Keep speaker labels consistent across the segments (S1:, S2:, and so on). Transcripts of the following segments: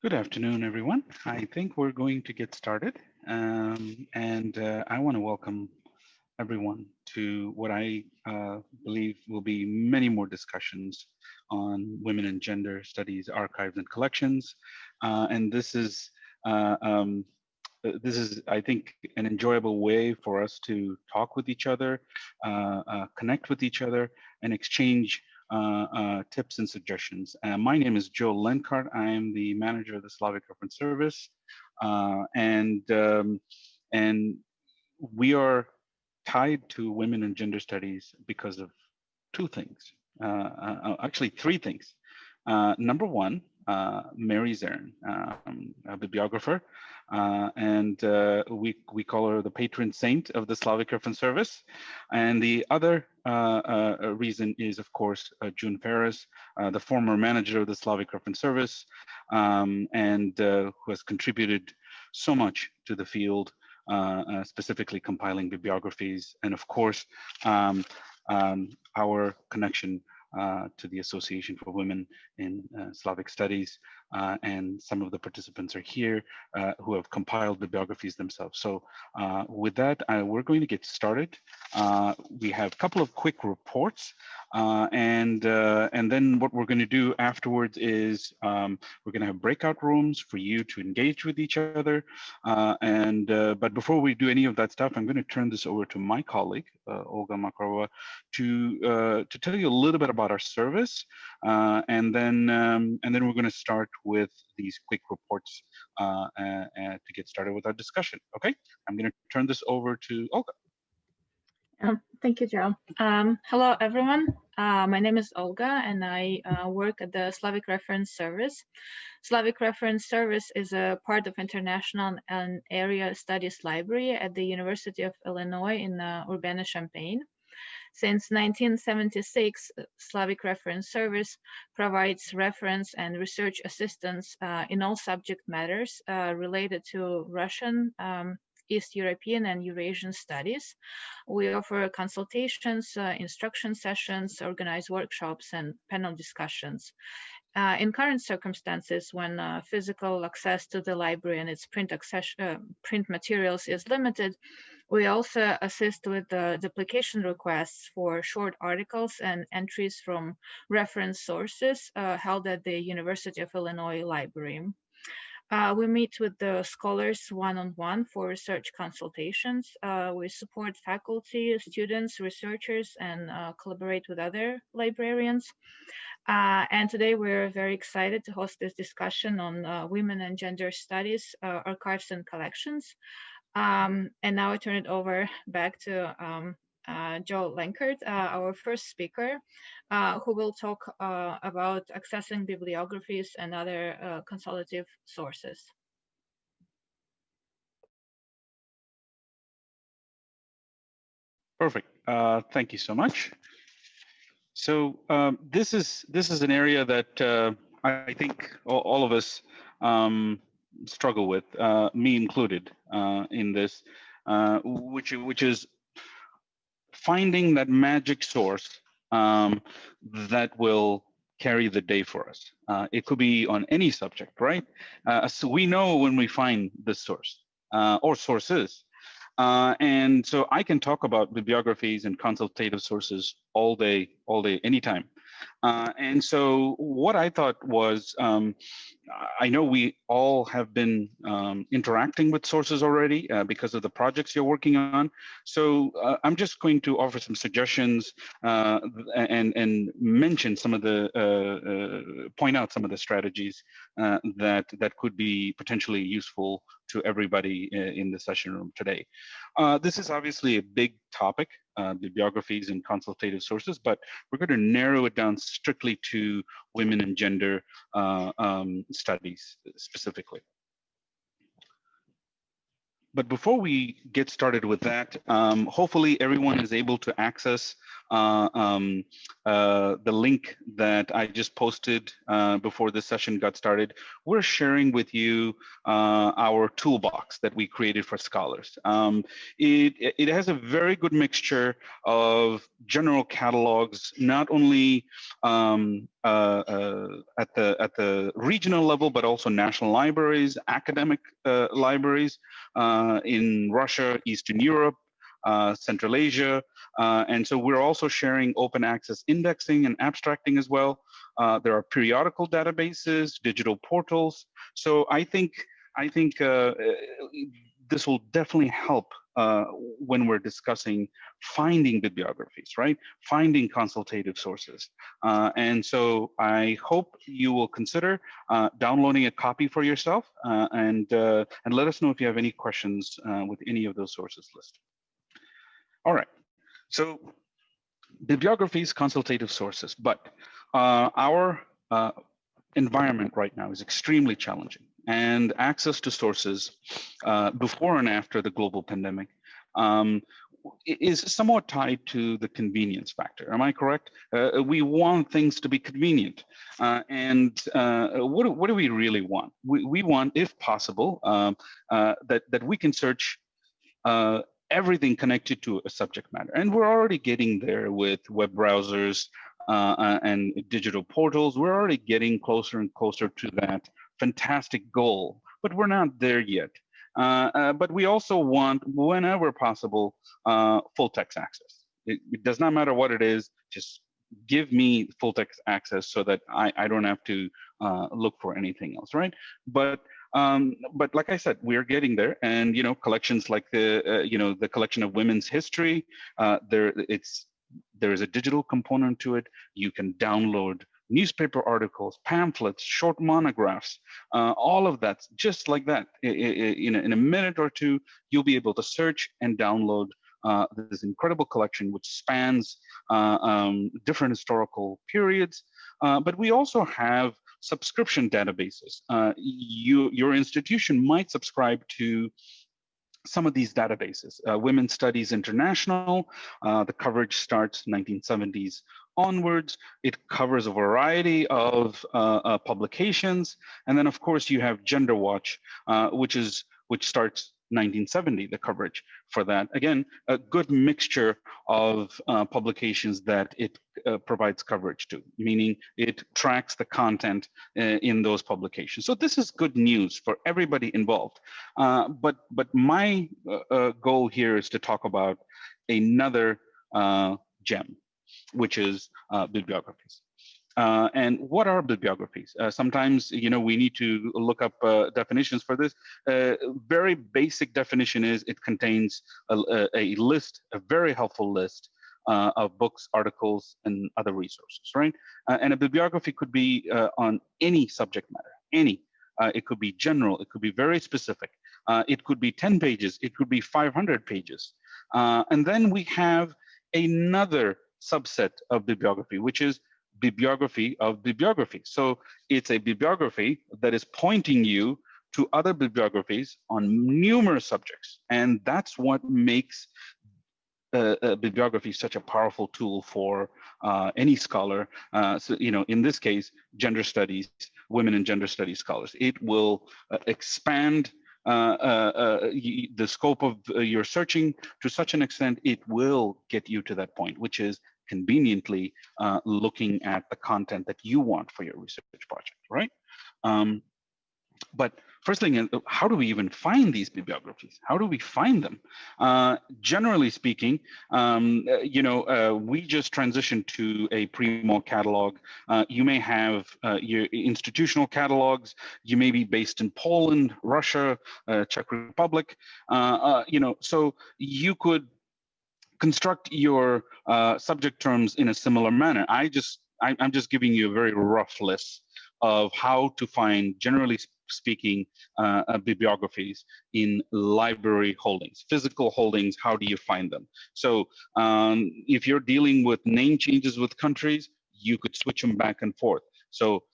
S1: Good afternoon, everyone. I think we're going to get started. I want to welcome everyone to what I believe will be many more discussions on women and gender studies, archives, and collections. And this is, I think, an enjoyable way for us to talk with each other, connect with each other, and exchange tips and suggestions. My name is Joe Lenkart. I am the manager of the Slavic Reference Service, and we are tied to women and gender studies because of two things, actually three things. Number one, Mary Zern, a bibliographer, and we call her the patron saint of the Slavic Reference Service. And the other reason is, of course, June Ferris, the former manager of the Slavic Reference Service, and who has contributed so much to the field, specifically compiling bibliographies, and of course, our connection to the Association for Women in Slavic Studies, and some of the participants are here who have compiled bibliographies themselves. So with that, we're going to get started. We have a couple of quick reports, and then what we're going to do afterwards is we're going to have breakout rooms for you to engage with each other. But before we do any of that stuff, I'm going to turn this over to my colleague, Olga Makarova, to tell you a little bit about our service, and then we're going to start with these quick reports to get started with our discussion. Okay, I'm going to turn this over to Olga.
S2: Thank you, Joe. Hello, everyone. My name is Olga, and I work at the Slavic Reference Service. Slavic Reference Service is a part of International and Area Studies Library at the University of Illinois in Urbana-Champaign. Since 1976, Slavic Reference Service provides reference and research assistance in all subject matters related to Russian, East European, and Eurasian studies. We offer consultations, instruction sessions, organize workshops, and panel discussions. In current circumstances, when physical access to the library and its print materials is limited, we also assist with the duplication requests for short articles and entries from reference sources held at the University of Illinois Library. We meet with the scholars one-on-one for research consultations. We support faculty, students, researchers, and collaborate with other librarians. And today we're very excited to host this discussion on women and gender studies, archives, and collections. And now I turn it over back to Joe Lenkart, our first speaker, who will talk about accessing bibliographies and other consultative sources.
S1: Perfect. Thank you so much. So this is an area that I think all of us struggle with, me included, in this, which is finding that magic source that will carry the day for us. It could be on any subject, right? So we know when we find this source or sources. And so I can talk about bibliographies and consultative sources all day, anytime. And so what I thought was, I know we all have been interacting with sources already because of the projects you're working on. So I'm just going to offer some suggestions and mention some of the, point out some of the strategies that could be potentially useful to everybody in the session room today. This is obviously a big topic, bibliographies and consultative sources, but we're going to narrow it down strictly to women and gender studies specifically. But before we get started with that, hopefully everyone is able to access the link that I just posted before this session got started, we're sharing with you our toolbox that we created for scholars. It has a very good mixture of general catalogs, not only at the regional level, but also national libraries, academic libraries in Russia, Eastern Europe, Central Asia. And so we're also sharing open access indexing and abstracting as well. There are periodical databases, digital portals. So I think this will definitely help when we're discussing finding bibliographies, right? Finding consultative sources. And so I hope you will consider downloading a copy for yourself and let us know if you have any questions with any of those sources listed. All right, so bibliographies, consultative sources, but our environment right now is extremely challenging, and access to sources before and after the global pandemic is somewhat tied to the convenience factor. Am I correct? We want things to be convenient, and what do we really want? We want, if possible, that we can search everything connected to a subject matter. And we're already getting there with web browsers and digital portals. We're already getting closer and closer to that fantastic goal, but we're not there yet. But we also want, whenever possible, full text access. It does not matter what it is, just give me full text access so that I don't have to look for anything else, right? But like I said, we're getting there, and collections like the the collection of women's history, there is a digital component to it. You can download newspaper articles, pamphlets, short monographs, all of that, just like that. In a minute or two, you'll be able to search and download this incredible collection, which spans different historical periods. But we also have subscription databases. Your institution might subscribe to some of these databases. Women's Studies International, the coverage starts 1970s onwards. It covers a variety of publications. And then, of course, you have Gender Watch, which starts 1970, the coverage for that. Again, a good mixture of publications that it provides coverage to, meaning it tracks the content in those publications. So this is good news for everybody involved. But my goal here is to talk about another gem, which is bibliographies. And what are bibliographies? Sometimes, we need to look up definitions for this. Very basic definition is it contains a list, a very helpful list of books, articles, and other resources, right? And a bibliography could be on any subject matter, any. It could be general, it could be very specific. It could be 10 pages, it could be 500 pages. And then we have another subset of bibliography, which is bibliography of bibliography. So it's a bibliography that is pointing you to other bibliographies on numerous subjects. And that's what makes a bibliography such a powerful tool for any scholar. So, in this case, gender studies, women and gender studies scholars. It will expand the scope of your searching to such an extent, it will get you to that point, which is conveniently looking at the content that you want for your research project, right? But first thing, how do we even find these bibliographies? How do we find them? Generally speaking, we just transitioned to a Primo catalog. You may have your institutional catalogs. You may be based in Poland, Russia, Czech Republic. So you could construct your subject terms in a similar manner. I'm just giving you a very rough list of how to find, generally speaking, bibliographies in library holdings, physical holdings. How do you find them? So if you're dealing with name changes with countries, you could switch them back and forth. So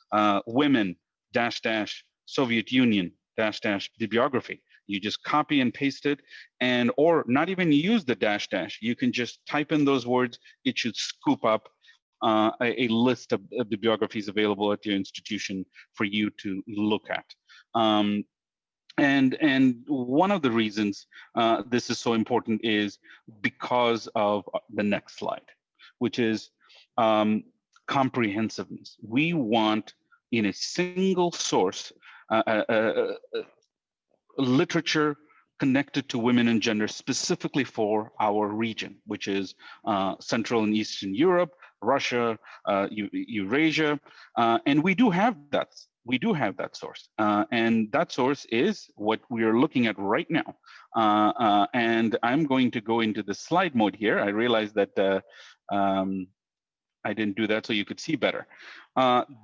S1: women -- Soviet Union -- bibliography. You just copy and paste it, and or not even use the dash dash. You can just type in those words. It should scoop up a list of bibliographies available at your institution for you to look at. And one of the reasons this is so important is because of the next slide, which is comprehensiveness. We want in a single source literature connected to women and gender specifically for our region, which is Central and Eastern Europe, Russia, Eurasia, and we do have that. We do have that source, and that source is what we are looking at right now. And I'm going to go into the slide mode here. I realize that I didn't do that so you could see better.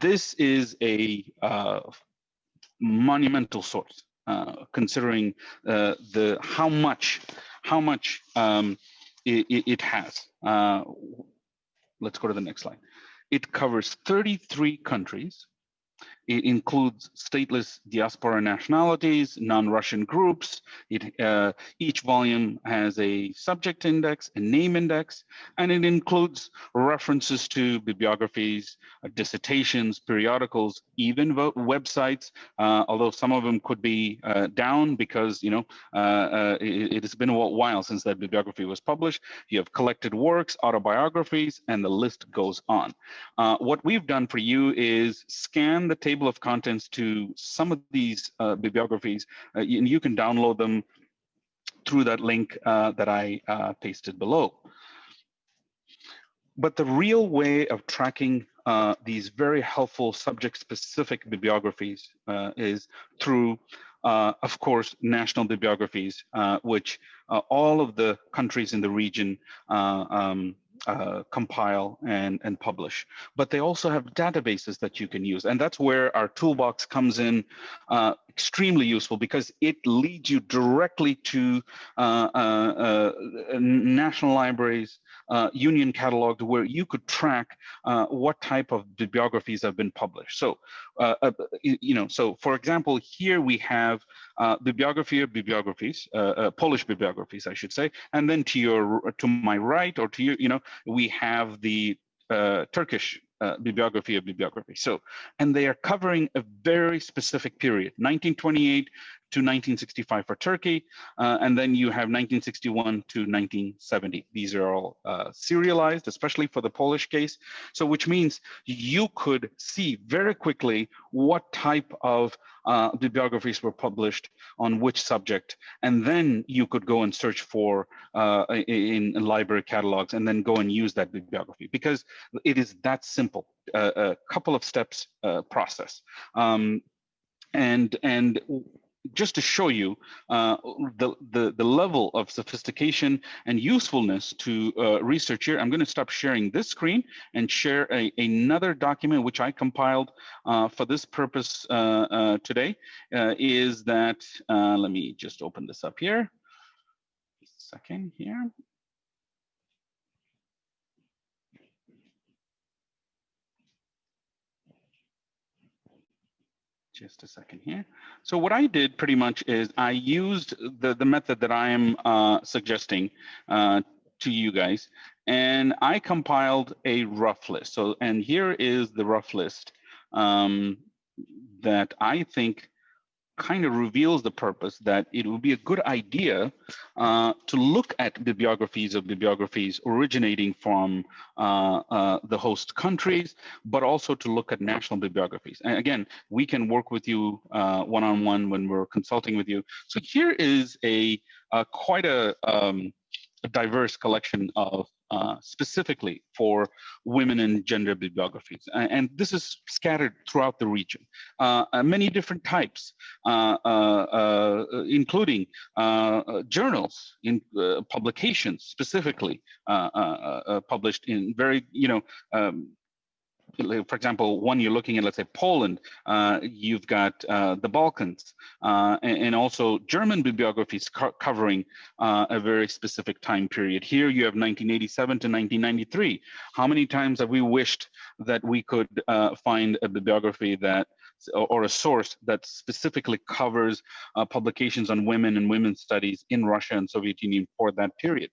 S1: This is a monumental source, considering how much it has. Let's go to the next slide. It covers 33 countries. It includes stateless diaspora nationalities, non-Russian groups. Each volume has a subject index, a name index, and it includes references to bibliographies, dissertations, periodicals, even websites, although some of them could be down because it has been a while since that bibliography was published. You have collected works, autobiographies, and the list goes on. What we've done for you is scan the table of contents to some of these bibliographies, and you can download them through that link that I pasted below. But the real way of tracking these very helpful subject-specific bibliographies is through, of course, national bibliographies, which all of the countries in the region compile and publish. But they also have databases that you can use. And that's where our toolbox comes in extremely useful, because it leads you directly to national libraries, union catalogs, where you could track what type of bibliographies have been published. So, so for example, here we have bibliography of bibliographies, Polish bibliographies, I should say, and then to my right, or to you, we have the Turkish bibliography of bibliography. So, and they are covering a very specific period, 1928 to 1965 for Turkey, and then you have 1961 to 1970. These are all serialized, especially for the Polish case. So, which means you could see very quickly what type of bibliographies were published on which subject, and then you could go and search for in library catalogs, and then go and use that bibliography, because it is that simple, a couple of steps process. And just to show you the level of sophistication and usefulness to research here, I'm going to stop sharing this screen and share another document which I compiled for this purpose today. Is that, let me just open this up here. Just a second here. Just a second here. So what I did pretty much is I used the method that I am suggesting to you guys, and I compiled a rough list. So, and here is the rough list that I think kind of reveals the purpose that it would be a good idea to look at bibliographies of bibliographies originating from the host countries, but also to look at national bibliographies. And again, we can work with you one-on-one when we're consulting with you. So here is quite a diverse collection of specifically for women and gender bibliographies. And this is scattered throughout the region. Many different types, including journals, in publications specifically published in very, for example, one you're looking at, let's say Poland, you've got the Balkans, and also German bibliographies covering a very specific time period. Here you have 1987 to 1993. How many times have we wished that we could find a bibliography that or a source that specifically covers publications on women and women's studies in Russia and Soviet Union for that period.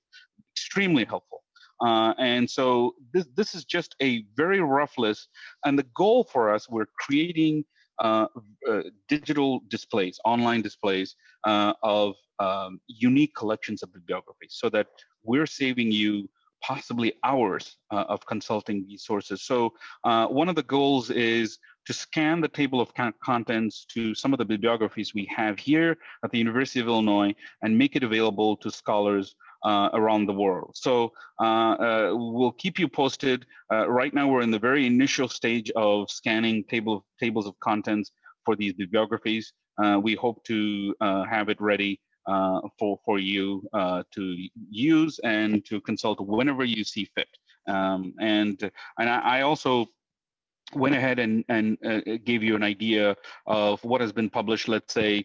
S1: Extremely helpful. And so this is just a very rough list. And the goal for us, we're creating digital displays, online displays of unique collections of bibliography, so that we're saving you possibly hours of consulting these sources. So one of the goals is to scan the table of contents to some of the bibliographies we have here at the University of Illinois and make it available to scholars around the world. So we'll keep you posted. Right now, we're in the very initial stage of scanning tables of contents for these bibliographies. We hope to have it ready for you to use and to consult whenever you see fit. And I also went ahead and gave you an idea of what has been published, let's say,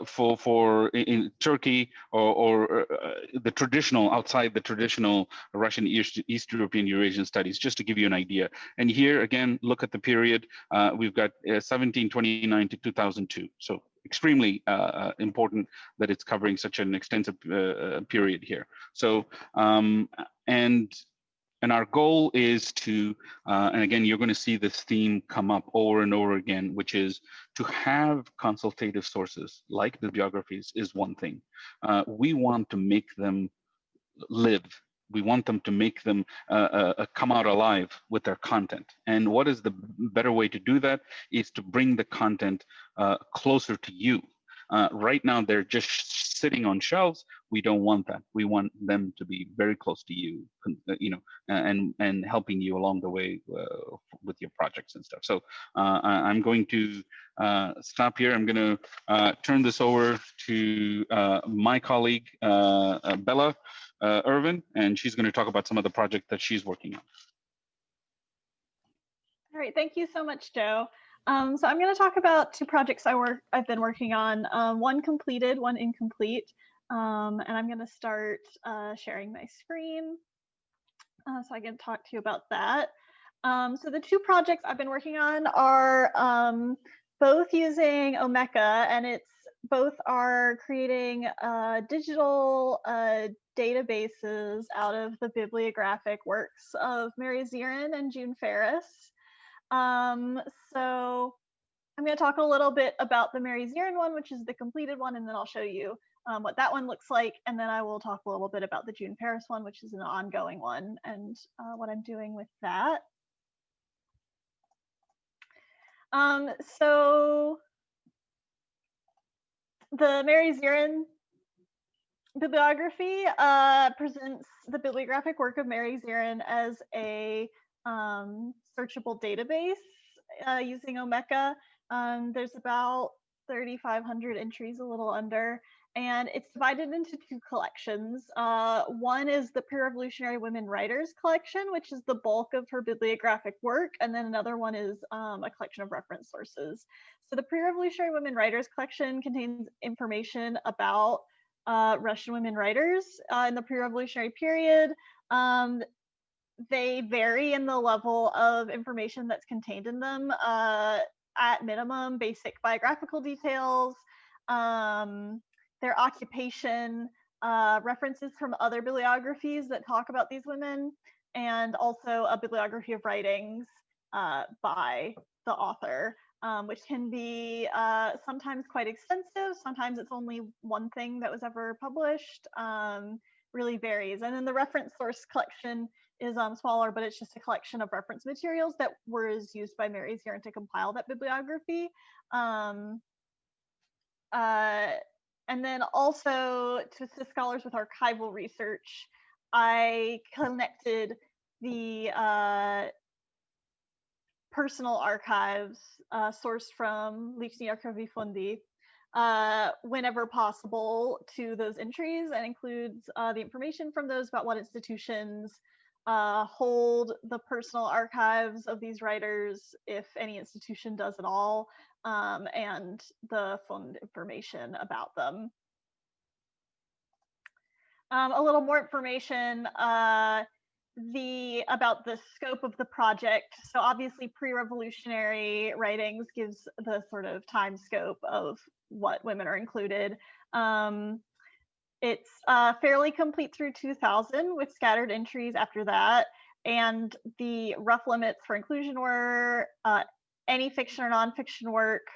S1: for in Turkey or the traditional, outside the traditional Russian East European Eurasian studies, just to give you an idea. And here again, look at the period. We've got 1729 to 2002. So extremely important that it's covering such an extensive period here. So and our goal is to, and again, you're going to see this theme come up over and over again, which is to have consultative sources like bibliographies is one thing. We want to make them live. We want them to make them come out alive with their content. And what is the better way to do that is to bring the content closer to you. Right now, they're just sitting on shelves. We don't want that. We want them to be very close to you, and helping you along the way with your projects and stuff. So I'm going to stop here. I'm going to turn this over to my colleague, Bella Irvin, and she's going to talk about some of the projects that she's working on.
S3: All right, thank you so much, Joe. So I'm going to talk about two projects I've been working on, one completed, one incomplete, and I'm going to start sharing my screen so I can talk to you about that. So the two projects I've been working on are both using Omeka, and both are creating digital databases out of the bibliographic works of Mary Zirin and June Ferris. So I'm going to talk a little bit about the Mary Zirin one, which is the completed one, and then I'll show you what that one looks like. And then I will talk a little bit about the June Ferris one, which is an ongoing one, and what I'm doing with that. So the Mary Zirin bibliography presents the bibliographic work of Mary Zirin as a searchable database using Omeka. There's about 3,500 entries, a little under, and it's divided into two collections. One is the Pre-Revolutionary Women Writers collection, which is the bulk of her bibliographic work, and then another one is a collection of reference sources. So the Pre-Revolutionary Women Writers collection contains information about Russian women writers in the pre-revolutionary period. They vary in the level of information that's contained in them. At minimum, basic biographical details, their occupation, references from other bibliographies that talk about these women, and also a bibliography of writings by the author, which can be sometimes quite extensive. Sometimes it's only one thing that was ever published. Really varies. And then the reference source collection is smaller, but it's just a collection of reference materials that was used by Mary Zirin to compile that bibliography. And then also to assist scholars with archival research, I connected the personal archives sourced from Lichni Archivi Fondi whenever possible to those entries, and includes the information from those about what institutions hold the personal archives of these writers, if any institution does at all, and the fund information about them. A little more information. about the scope of the project. So obviously pre-revolutionary writings gives the sort of time scope of what women are included. It's fairly complete through 2000 with scattered entries after that. And the rough limits for inclusion were any fiction or nonfiction work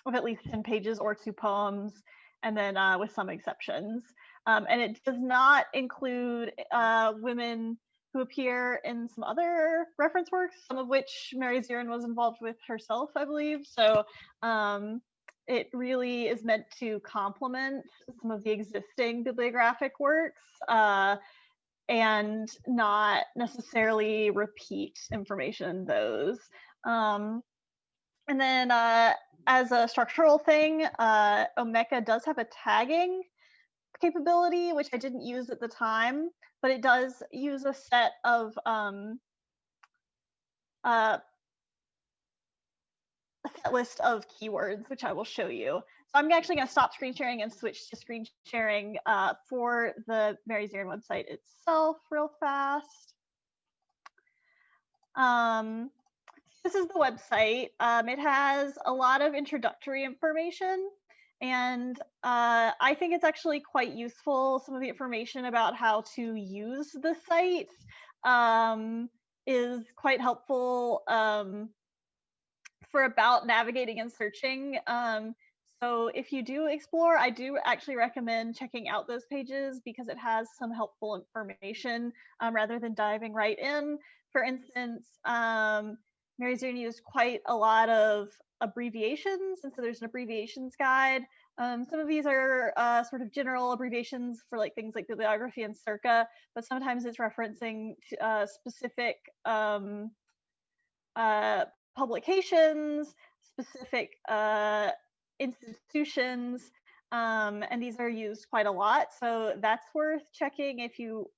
S3: of at least 10 pages or 2 poems, and then with some exceptions. And it does not include women who appear in some other reference works, some of which Mary Zirin was involved with herself, I believe. So it really is meant to complement some of the existing bibliographic works and not necessarily repeat information in those. And then as a structural thing, Omeka does have a tagging capability, which I didn't use at the time, but it does use a set of a set list of keywords, which I will show you. So I'm actually going to stop screen sharing and switch to screen sharing for the Mary Zirin website itself real fast. This is the website. It has a lot of introductory information, and I think it's actually quite useful. Some of the information about how to use the site is quite helpful for about navigating and searching. So if you do explore, I do actually recommend checking out those pages because it has some helpful information rather than diving right in. For instance, Mary Zirin used quite a lot of abbreviations, and so there's an abbreviations guide. Some of these are sort of general abbreviations for like things like bibliography and circa, but sometimes it's referencing specific publications, specific institutions, and these are used quite a lot. So that's worth checking if you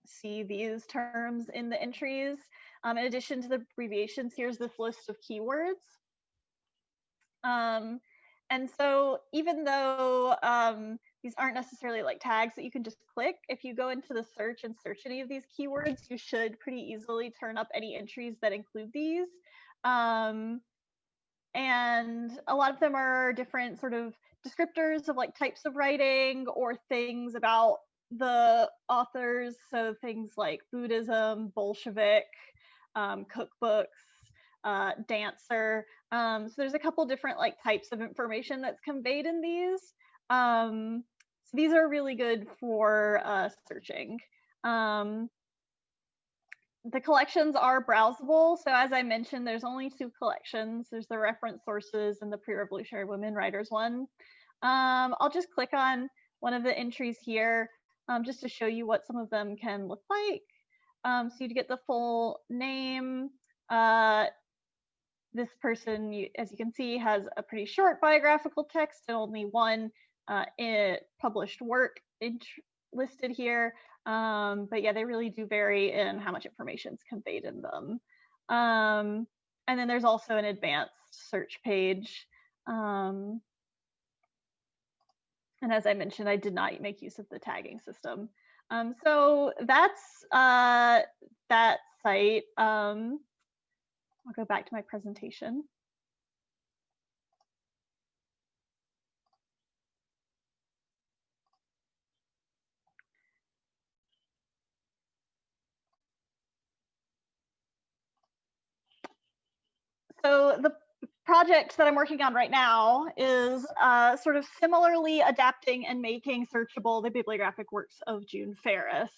S3: see these terms in the entries. In addition to the abbreviations, here's this list of keywords. And so even though these aren't necessarily like tags that you can just click, if you go into the search and search any of these keywords, you should pretty easily turn up any entries that include these. And a lot of them are different sort of descriptors of like types of writing or things about the authors. So things like Buddhism, Bolshevik, cookbooks, dancer. So there's a couple different like types of information that's conveyed in these. So these are really good for searching. The collections are browsable. So as I mentioned, there's only 2 collections. There's the reference sources and the pre-revolutionary women writers one. I'll just click on one of the entries here just to show you what some of them can look like. So you get the full name. This person, as you can see, has a pretty short biographical text and only one published work listed here. But yeah, they really do vary in how much information is conveyed in them. And then there's also an advanced search page. And as I mentioned, I did not make use of the tagging system. So that's that site. I'll go back to my presentation. So the project that I'm working on right now is sort of similarly adapting and making searchable the bibliographic works of June Ferris.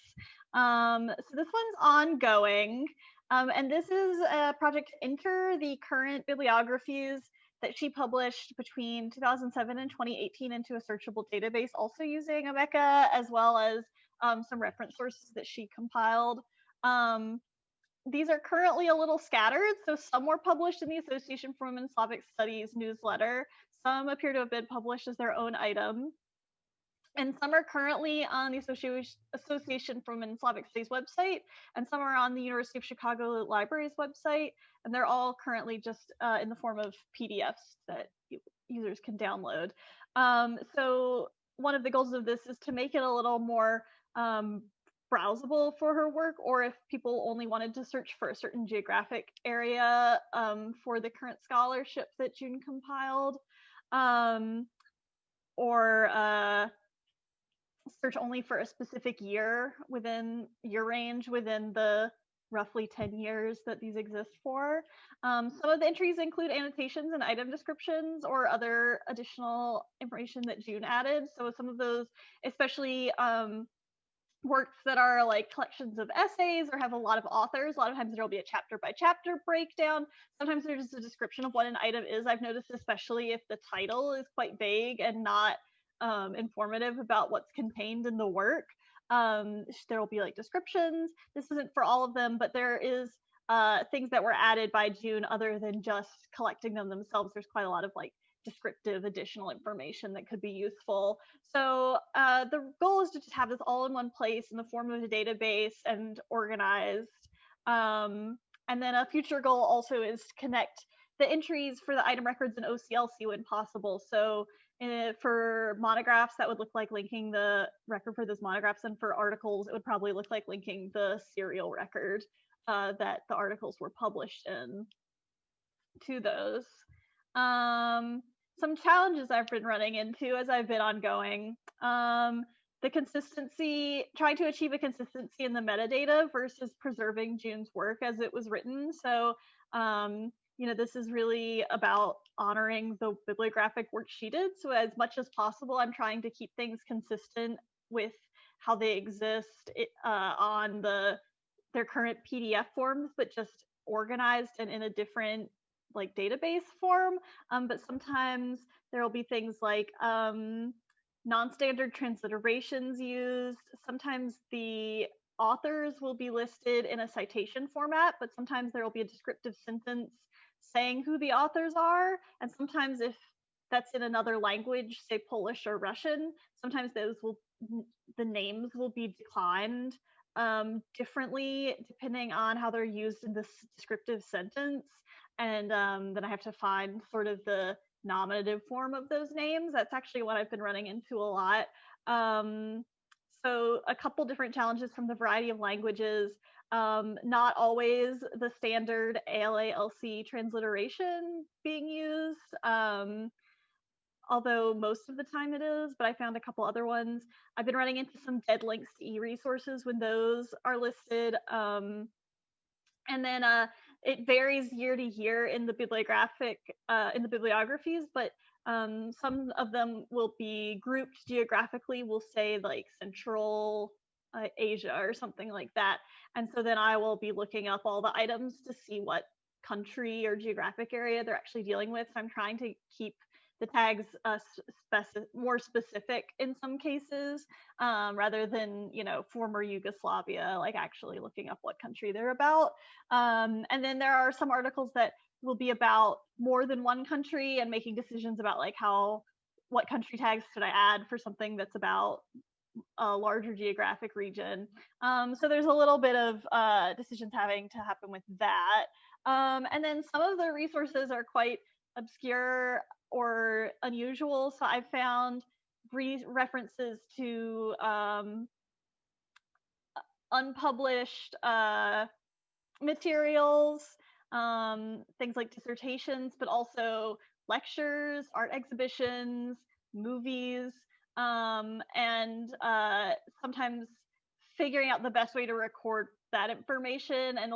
S3: So this one's ongoing, and this is a project to enter the current bibliographies that she published between 2007 and 2018 into a searchable database, also using Omeka, as well as some reference sources that she compiled. These are currently a little scattered, so some were published in the Association for Women Slavic Studies newsletter. Some appear to have been published as their own item. And some are currently on the Association for Women Slavic Studies website, and some are on the University of Chicago Library's website, and they're all currently just in the form of PDFs that users can download. So one of the goals of this is to make it a little more browsable for her work, or if people only wanted to search for a certain geographic area for the current scholarship that June compiled, or search only for a specific year range within the roughly 10 years that these exist for. Some of the entries include annotations and item descriptions or other additional information that June added. So some of those, especially works that are like collections of essays or have a lot of authors, a lot of times there'll be a chapter by chapter breakdown. Sometimes there's just a description of what an item is. I've noticed, especially if the title is quite vague and not informative about what's contained in the work. There will be like descriptions. This isn't for all of them, but there is things that were added by June other than just collecting them themselves. There's quite a lot of like descriptive additional information that could be useful. So the goal is to just have this all in one place in the form of a database and organized. And then a future goal also is to connect the entries for the item records in OCLC when possible. So for monographs, that would look like linking the record for those monographs, and for articles, it would probably look like linking the serial record that the articles were published in to those. Some challenges I've been running into as I've been ongoing. The consistency, trying to achieve a consistency in the metadata versus preserving June's work as it was written. So, this is really about honoring the bibliographic work she did. So as much as possible, I'm trying to keep things consistent with how they exist on their current PDF forms, but just organized and in a different like database form. But sometimes there will be things like non-standard transliterations used. Sometimes the authors will be listed in a citation format, but sometimes there will be a descriptive sentence saying who the authors are. And sometimes if that's in another language, say Polish or Russian, sometimes the names will be declined differently depending on how they're used in this descriptive sentence. And then I have to find sort of the nominative form of those names. That's actually what I've been running into a lot. So a couple different challenges from the variety of languages. Not always the standard ALA-LC transliteration being used, although most of the time it is, but I found a couple other ones. I've been running into some dead links to e-resources when those are listed. And then it varies year to year in the bibliographies, but some of them will be grouped geographically. We'll say like Central Asia or something like that. And so then I will be looking up all the items to see what country or geographic area they're actually dealing with. So I'm trying to keep the tags more specific in some cases, rather than, former Yugoslavia, like actually looking up what country they're about. And then there are some articles that will be about more than one country and making decisions about like what country tags should I add for something that's about a larger geographic region. So there's a little bit of decisions having to happen with that. And then some of the resources are quite obscure or unusual. So I found references to unpublished materials, things like dissertations, but also lectures, art exhibitions, movies, and sometimes figuring out the best way to record that information, and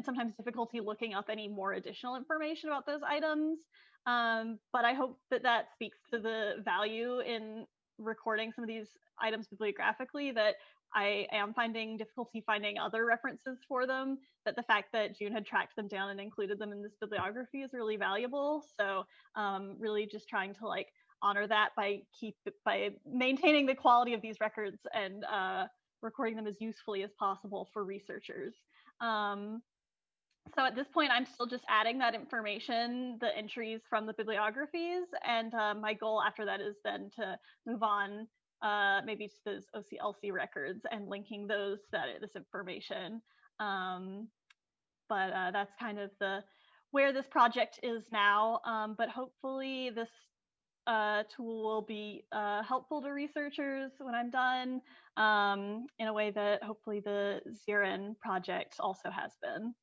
S3: sometimes difficulty looking up any more additional information about those items. But I hope that speaks to the value in recording some of these items bibliographically, that I am finding difficulty finding other references for them, that the fact that June had tracked them down and included them in this bibliography is really valuable. So really just trying to like honor that by maintaining the quality of these records and recording them as usefully as possible for researchers. So at this point, I'm still just adding that information, the entries from the bibliographies, and my goal after that is then to move on maybe to those OCLC records and linking this information. But that's kind of where this project is now. But hopefully this tool will be helpful to researchers when I'm done, in a way that hopefully the Xerin project also has been.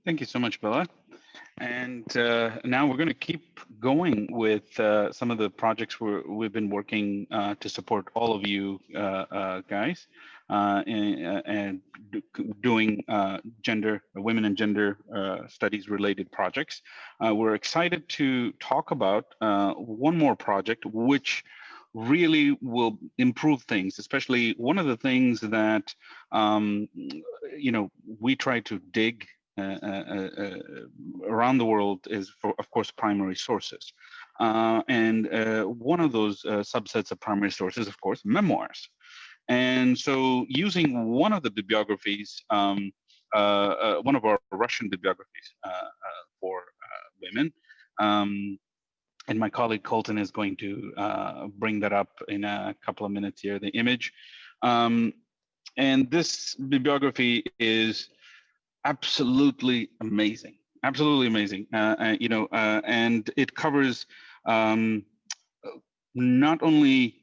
S1: Thank you so much, Bella. And now we're going to keep going with some of the projects we've been working to support all of you guys and doing women and gender studies related projects. We're excited to talk about one more project, which really will improve things, especially one of the things that, we try to dig around the world is, for, of course, primary sources. And one of those subsets of primary sources, of course, memoirs. And so using one of the bibliographies, one of our Russian bibliographies for women, and my colleague Colton is going to bring that up in a couple of minutes here, the image. And this bibliography is absolutely amazing, and it covers not only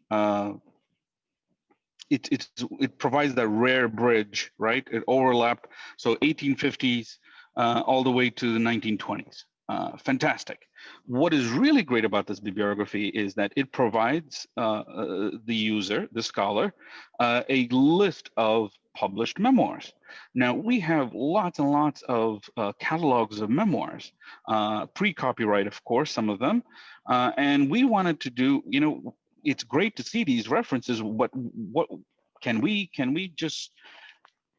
S1: it provides that rare bridge, right? It overlapped, so 1850s all the way to the 1920s. Fantastic. What is really great about this bibliography is that it provides the user, the scholar, a list of published memoirs. Now, we have lots and lots of catalogs of memoirs, pre-copyright, of course, some of them, and we wanted to do, it's great to see these references, but what can we just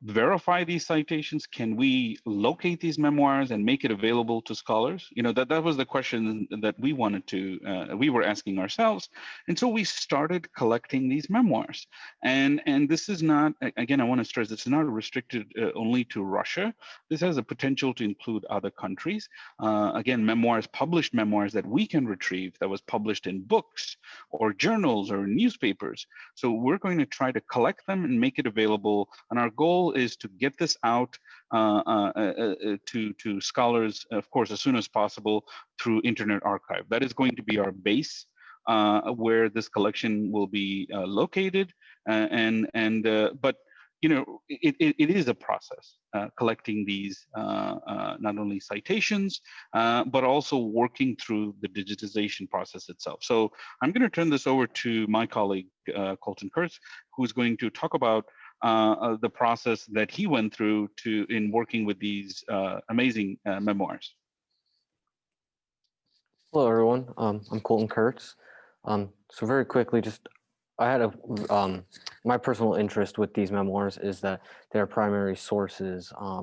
S1: verify these citations? Can we locate these memoirs and make it available to scholars? That was the question that we wanted to, we were asking ourselves. And so we started collecting these memoirs. And this is not, again, I want to stress, this is not restricted only to Russia. This has a potential to include other countries. Again, memoirs, published memoirs that we can retrieve that was published in books or journals or newspapers. So we're going to try to collect them and make it available. And our goal is to get this out to scholars, of course, as soon as possible through Internet Archive. That is going to be our base where this collection will be located. But it is a process collecting these not only citations, but also working through the digitization process itself. So I'm going to turn this over to my colleague, Colton Kurtz, who's going to talk about the process that he went through in working with these amazing memoirs.
S4: Hello, everyone. I'm Colton Kurtz. So very quickly, I had my personal interest with these memoirs is that they're primary sources. I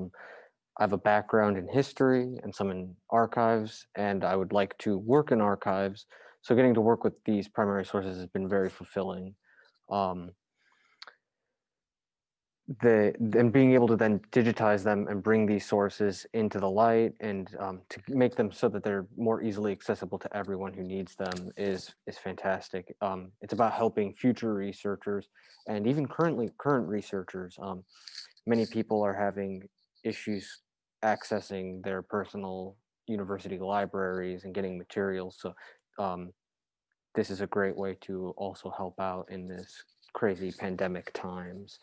S4: have a background in history and some in archives, and I would like to work in archives. So getting to work with these primary sources has been very fulfilling. And being able to then digitize them and bring these sources into the light and to make them so that they're more easily accessible to everyone who needs them is fantastic. It's about helping future researchers and even current researchers. Many people are having issues accessing their personal university libraries and getting materials. So this is a great way to also help out in this crazy pandemic times.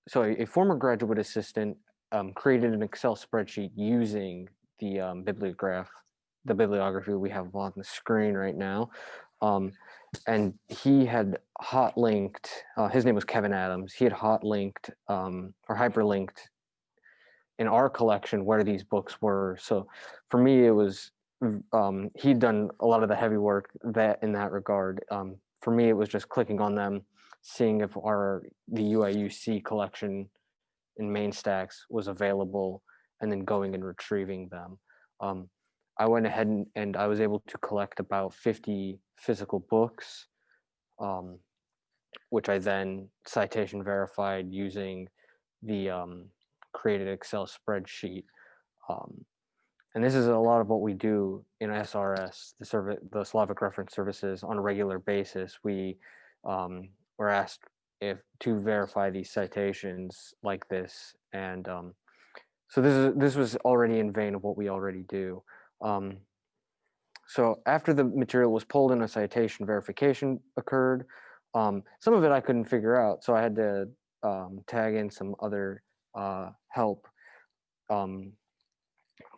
S4: So a former graduate assistant created an Excel spreadsheet using the bibliography we have on the screen right now. And he had hot linked, his name was Kevin Adams. He had hot linked or hyperlinked in our collection where these books were. So for me, it was, he'd done a lot of the heavy work in that regard. For me, it was just clicking on them, seeing if the UIUC collection in MainStax was available, and then going and retrieving them. I went ahead and I was able to collect about 50 physical books, which I then citation verified using the created Excel spreadsheet. And this is a lot of what we do in SRS, the Slavic Reference Services, on a regular basis. We were asked to verify these citations like this. And so this was already in vein of what we already do. So after the material was pulled and a citation verification occurred, some of it I couldn't figure out, so I had to tag in some other help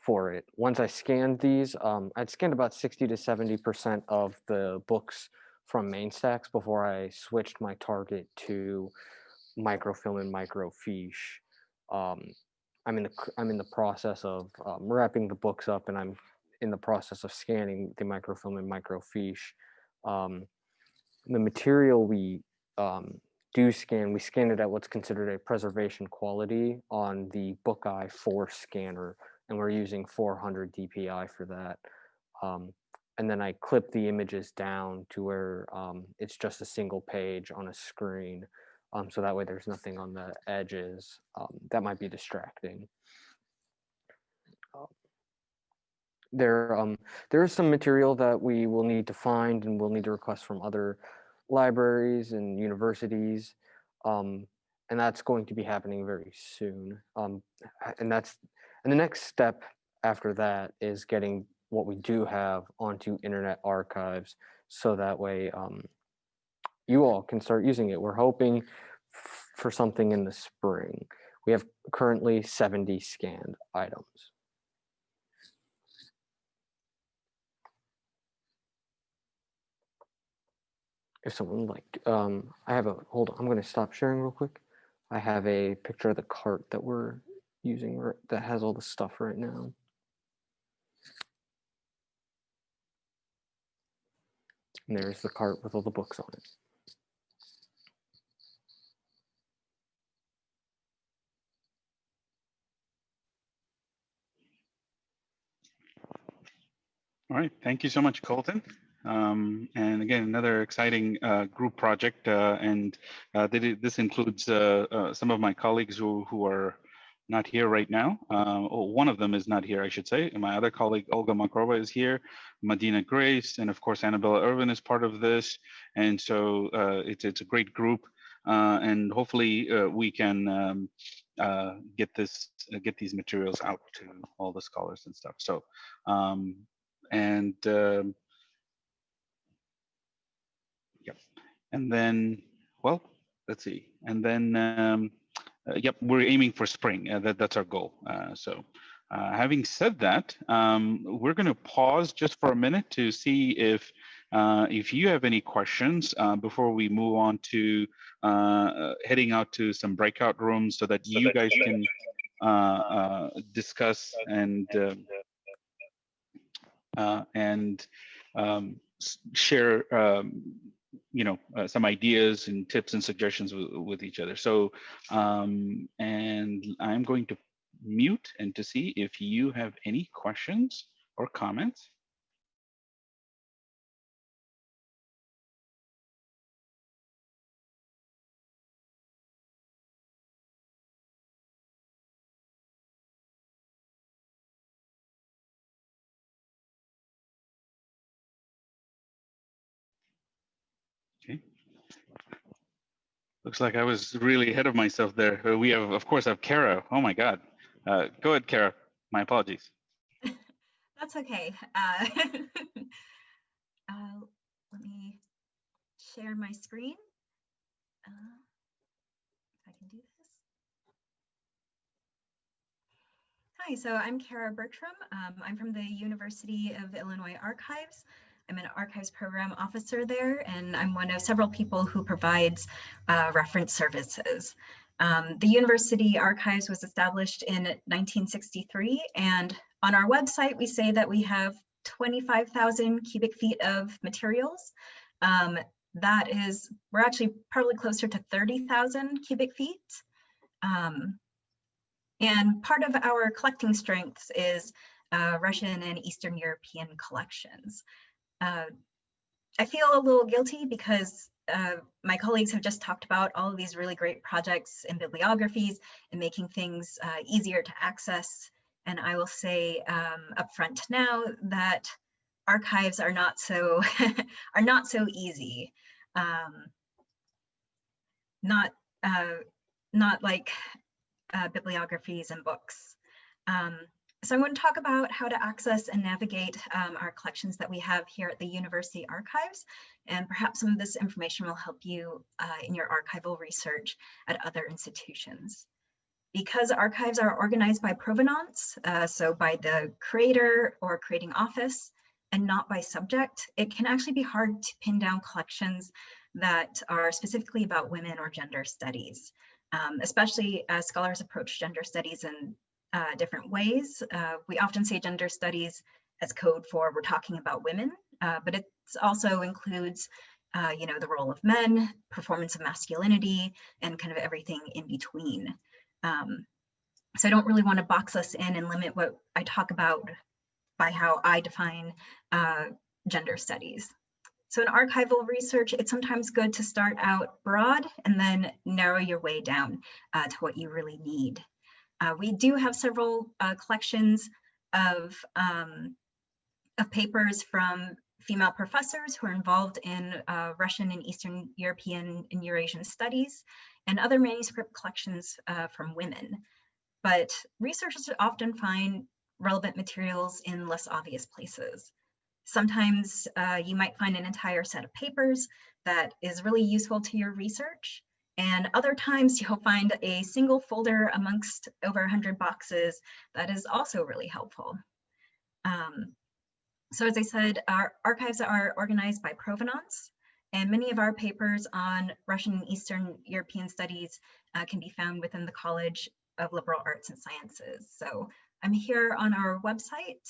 S4: for it. Once I scanned these, I'd scanned about 60 to 70% of the books from MainStax before I switched my target to microfilm and microfiche. I'm in the process of wrapping the books up, and I'm in the process of scanning the microfilm and microfiche. The material we do scan, we scan it at what's considered a preservation quality on the Bookeye 4 scanner, and we're using 400 DPI for that. And then I clip the images down to where it's just a single page on a screen. So that way there's nothing on the edges that might be distracting. There is some material that we will need to find and we'll need to request from other libraries and universities. And that's going to be happening very soon. And the next step after that is getting what we do have onto Internet Archives, so that way you all can start using it. We're hoping for something in the spring. We have currently 70 scanned items. If someone would like, hold on, I'm going to stop sharing real quick. I have a picture of the cart that we're using that has all the stuff right now. And there's the cart with all the books on it.
S1: All right, thank you so much, Colton. And again, another exciting group project, and this includes some of my colleagues who are not here right now. Or one of them is not here, I should say. And my other colleague, Olga Makarova, is here, Medina Grace, and of course, Annabella Irvin is part of this. And so it's a great group, and hopefully we can get these materials out to all the scholars and stuff. So. Yep, and then, well, let's see, and then, yep, we're aiming for spring. That's our goal. Having said that, we're going to pause just for a minute to see if you have any questions before we move on to heading out to some breakout rooms so that you guys can discuss and share, some ideas and tips and suggestions with each other. So, and I'm going to mute and to see if you have any questions or comments. Okay. Looks like I was really ahead of myself there. We have, of course, Kara. Oh my God. Go ahead, Kara. My apologies.
S5: That's okay. Let me share my screen. If I can do this. Hi, so I'm Kara Bertram. I'm from the University of Illinois Archives. I'm an archives program officer there, and I'm one of several people who provides reference services. The University Archives was established in 1963, and on our website, we say that we have 25,000 cubic feet of materials. That is, we're actually probably closer to 30,000 cubic feet. And part of our collecting strengths is Russian and Eastern European collections. I feel a little guilty because my colleagues have just talked about all of these really great projects and bibliographies and making things easier to access. And I will say upfront now that archives are not so easy. not like bibliographies and books. So I'm going to talk about how to access and navigate our collections that we have here at the University Archives, and perhaps some of this information will help you in your archival research at other institutions. Because archives are organized by provenance, so by the creator or creating office, and not by subject, it can actually be hard to pin down collections that are specifically about women or gender studies, especially as scholars approach gender studies in different ways. We often say gender studies as code for we're talking about women, but it also includes the role of men, performance of masculinity, and kind of everything in between. So I don't really want to box us in and limit what I talk about by how I define gender studies. So in archival research, it's sometimes good to start out broad and then narrow your way down to what you really need. We do have several collections of papers from female professors who are involved in Russian and Eastern European and Eurasian studies, and other manuscript collections from women. But researchers often find relevant materials in less obvious places. Sometimes you might find an entire set of papers that is really useful to your research, and other times you'll find a single folder amongst over 100 boxes that is also really helpful. So as I said, our archives are organized by provenance, and many of our papers on Russian and Eastern European studies can be found within the College of Liberal Arts and Sciences. So I'm here on our website.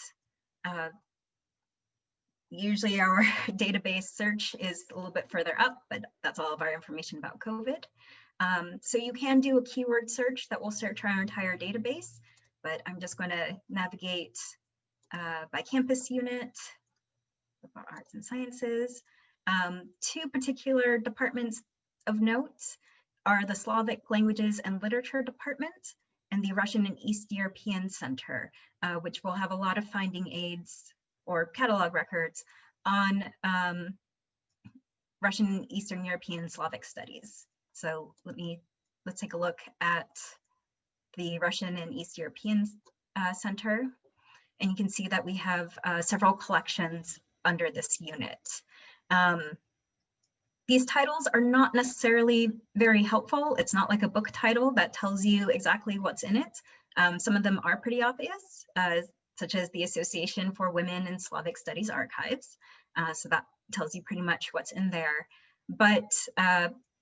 S5: Usually our database search is a little bit further up, but that's all of our information about COVID. So you can do a keyword search that will search our entire database, but I'm just going to navigate by campus unit, Liberal Arts and Sciences. Two particular departments of note are the Slavic Languages and Literature Department and the Russian and East European Center, which will have a lot of finding aids or catalog records on Russian and Eastern European Slavic studies. So let's take a look at the Russian and East European Center. And you can see that we have several collections under this unit. These titles are not necessarily very helpful. It's not like a book title that tells you exactly what's in it. Some of them are pretty obvious, such as the Association for Women in Slavic Studies Archives. So that tells you pretty much what's in there. But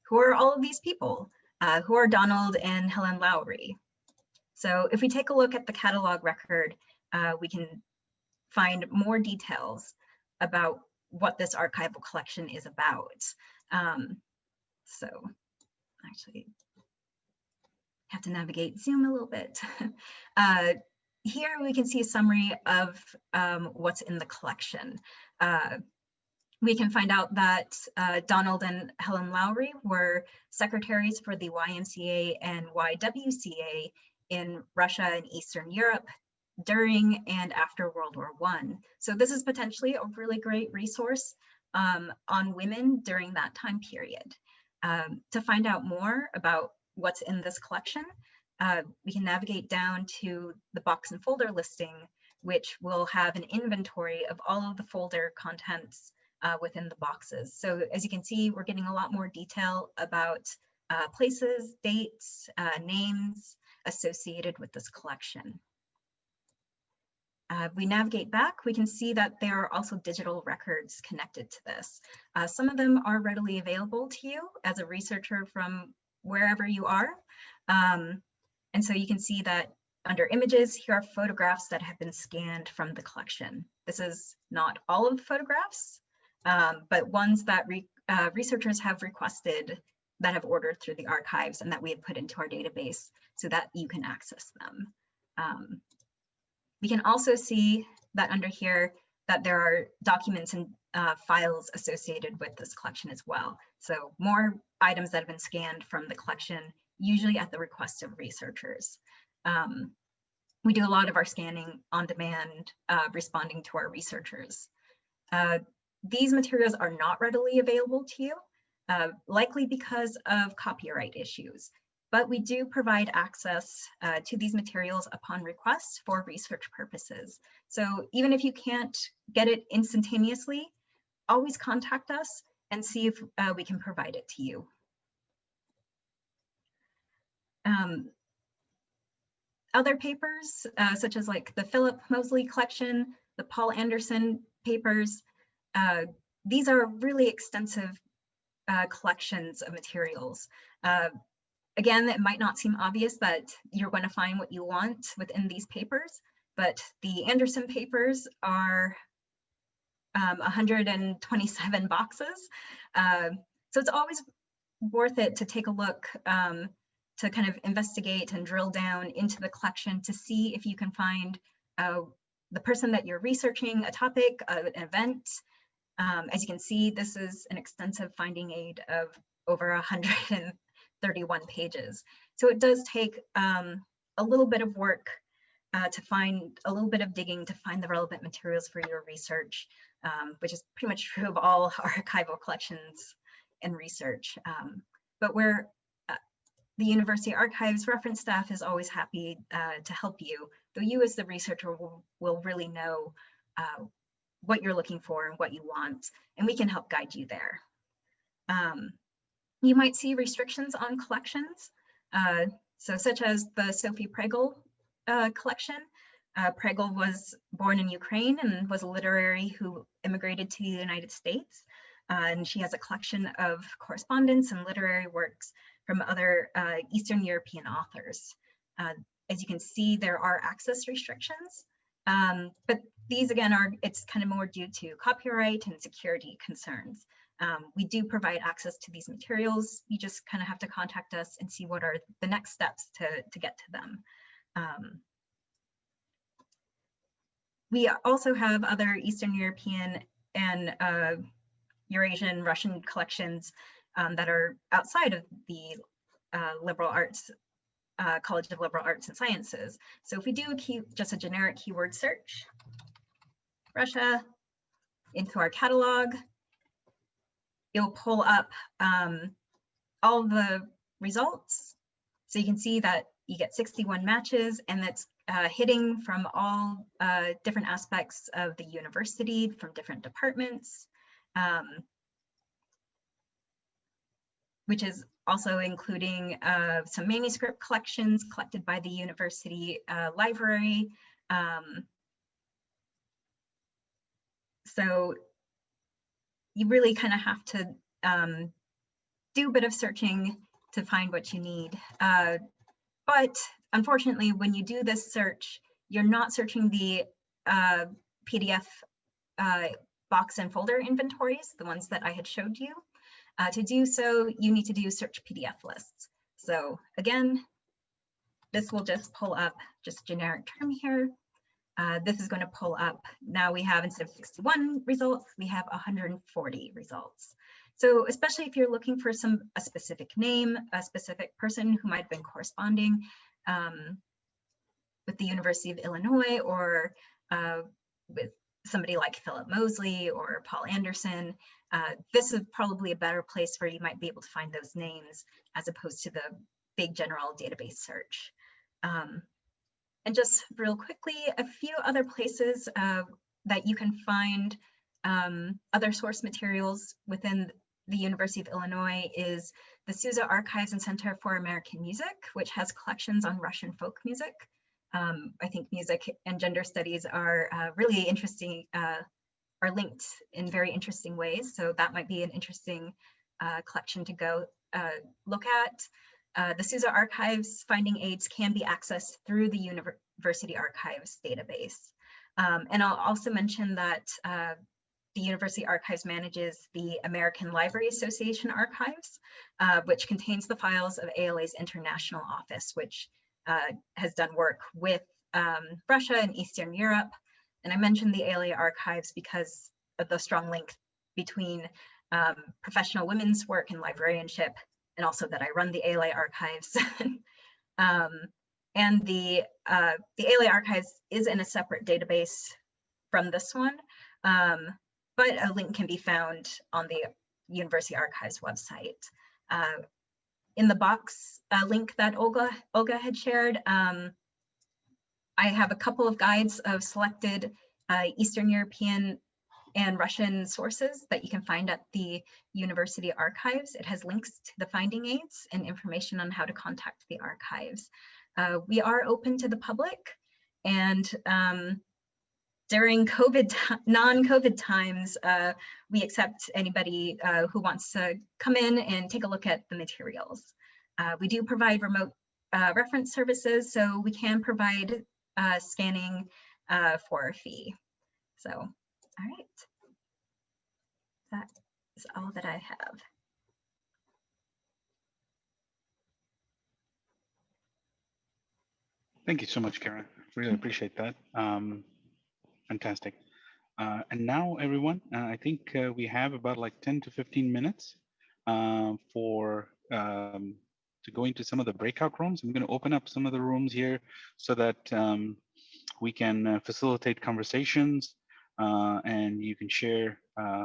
S5: who are all of these people? Who are Donald and Helen Lowry? So if we take a look at the catalog record, we can find more details about what this archival collection is about. So actually, have to navigate Zoom a little bit. Here we can see a summary of what's in the collection. We can find out that Donald and Helen Lowry were secretaries for the YMCA and YWCA in Russia and Eastern Europe during and after World War I. So this is potentially a really great resource on women during that time period. To find out more about what's in this collection, we can navigate down to the box and folder listing, which will have an inventory of all of the folder contents within the boxes. So as you can see, we're getting a lot more detail about places, dates, names associated with this collection. We navigate back, we can see that there are also digital records connected to this. Some of them are readily available to you as a researcher from wherever you are. And so you can see that under images, here are photographs that have been scanned from the collection. This is not all of the photographs, but ones that researchers have requested that have ordered through the archives and that we have put into our database so that you can access them. We can also see that under here that there are documents and files associated with this collection as well. So more items that have been scanned from the collection, usually at the request of researchers. We do a lot of our scanning on demand, responding to our researchers. These materials are not readily available to you. likely because of copyright issues. But we do provide access to these materials upon request for research purposes. So even if you can't get it instantaneously, always contact us and see if we can provide it to you. Other papers, such as like the Philip Mosley collection, the Paul Anderson papers, these are really extensive collections of materials. Again, it might not seem obvious that you're going to find what you want within these papers, but the Anderson papers are 127 boxes. So it's always worth it to take a look, to kind of investigate and drill down into the collection to see if you can find the person that you're researching, a topic, an event. As you can see, this is an extensive finding aid of over 131 pages. So it does take a little bit of work to find, a little bit of digging to find the relevant materials for your research, which is pretty much true of all archival collections and research. But the University Archives reference staff is always happy to help you, though you as the researcher will really know what you're looking for and what you want, and we can help guide you there. You might see restrictions on collections, so such as the Sophie Pregel collection. Pregel was born in Ukraine and was a literary who immigrated to the United States. And she has a collection of correspondence and literary works from other Eastern European authors. As you can see, there are access restrictions, but these again it's kind of more due to copyright and security concerns. We do provide access to these materials. You just kind of have to contact us and see what are the next steps to get to them. We also have other Eastern European and Eurasian Russian collections that are outside of the liberal arts, College of Liberal Arts and Sciences. So if we do just a generic keyword search, Russia, into our catalog, it'll pull up all the results. So you can see that you get 61 matches, and that's hitting from all different aspects of the university, from different departments, which is also including some manuscript collections collected by the university library. So you really kind of have to do a bit of searching to find what you need. But unfortunately, when you do this search, you're not searching the PDF box and folder inventories, the ones that I had showed you. To do so, you need to do search PDF lists. So again, this will just pull up just generic term here. This is going to pull up, now we have, instead of 61 results, we have 140 results. So especially if you're looking for a specific name, a specific person who might have been corresponding with the University of Illinois, or with somebody like Philip Mosley or Paul Anderson, this is probably a better place where you might be able to find those names as opposed to the big general database search. And just real quickly, a few other places that you can find other source materials within the University of Illinois is the Sousa Archives and Center for American Music, which has collections on Russian folk music. I think music and gender studies are really interesting, are linked in very interesting ways. So that might be an interesting collection to go look at. The Sousa Archives finding aids can be accessed through the University Archives database. And I'll also mention that the University Archives manages the American Library Association Archives, which contains the files of ALA's international office, which has done work with Russia and Eastern Europe. And I mentioned the ALA Archives because of the strong link between professional women's work and librarianship, and also that I run the ALA Archives. And the ALA Archives is in a separate database from this one, but a link can be found on the University Archives website. In the box link that Olga had shared, I have a couple of guides of selected Eastern European and Russian sources that you can find at the University Archives. It has links to the finding aids and information on how to contact the archives. We are open to the public, and during non-COVID times, we accept anybody who wants to come in and take a look at the materials. We do provide remote reference services, so we can provide scanning for a fee. So, all right, that is all that I have.
S1: Thank you so much, Kara. Really appreciate that. Fantastic. And now, everyone, I think we have about like 10 to 15 minutes for to go into some of the breakout rooms. I'm going to open up some of the rooms here so that we can facilitate conversations and you can share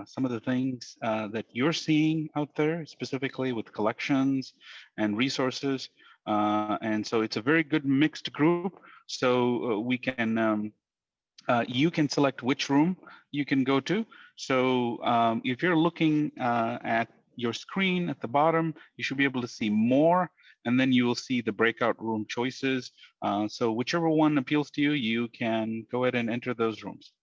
S1: some of the things that you're seeing out there, specifically with collections and resources. And so it's a very good mixed group. So we can you can select which room you can go to. So if you're looking at your screen at the bottom, you should be able to see more, and then you will see the breakout room choices. So whichever one appeals to you, you can go ahead and enter those rooms.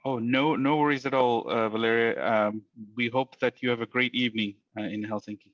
S1: Oh, no worries at all, Valeria. We hope that you have a great evening in Helsinki.